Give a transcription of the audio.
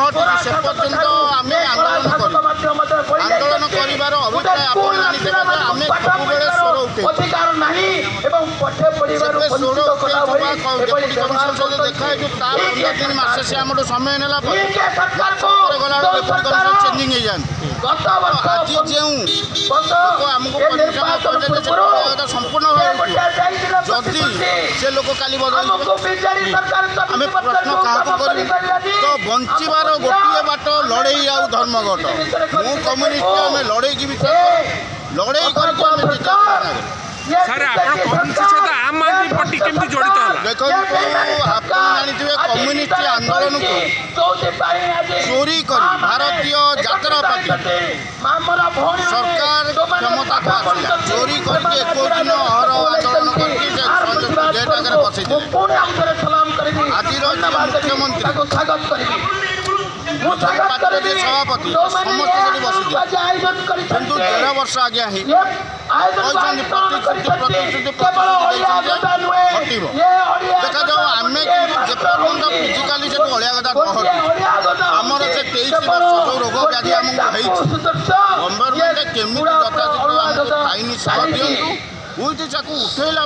हटुची से पर्यंत आम आंदोलन आंदोलन कर अभिप्राय आप जानते आम सबुबले स्वर उठे देखा तार 15 दिन मसे से आम समय नाला गला चेंजिंग हो जाती आज जो लोक आमको संपूर्ण जदि से लोक काली बदल आम प्रश्न क्या तो बंचार गोटे बाट लड़े आउ धर्मघट मु कम्युनिस्ट आम लड़े की लड़े सर आम आदमी पार्टी केमती जड़ित है देखो आप जानते कम्युनिस्ट आंदोलन को चोरी कर भारतीय जात्रा पार्टी सरकार क्षमता को आसला चोरी करके 21 दिन अहर आंदोलन करके बसई आज मुख्यमंत्री सभापति समस्त बसी किंतु 1.5 वर्ष आज्ञा देखा जाओ आम जेपर्यंत फिजिकाली से अलिया कथा कहती आमर से 23 वर्ष जो रोग व्याधि आमको गवर्नमेंट केमी यथाशीघ्र आईन सह दिंतु उठेला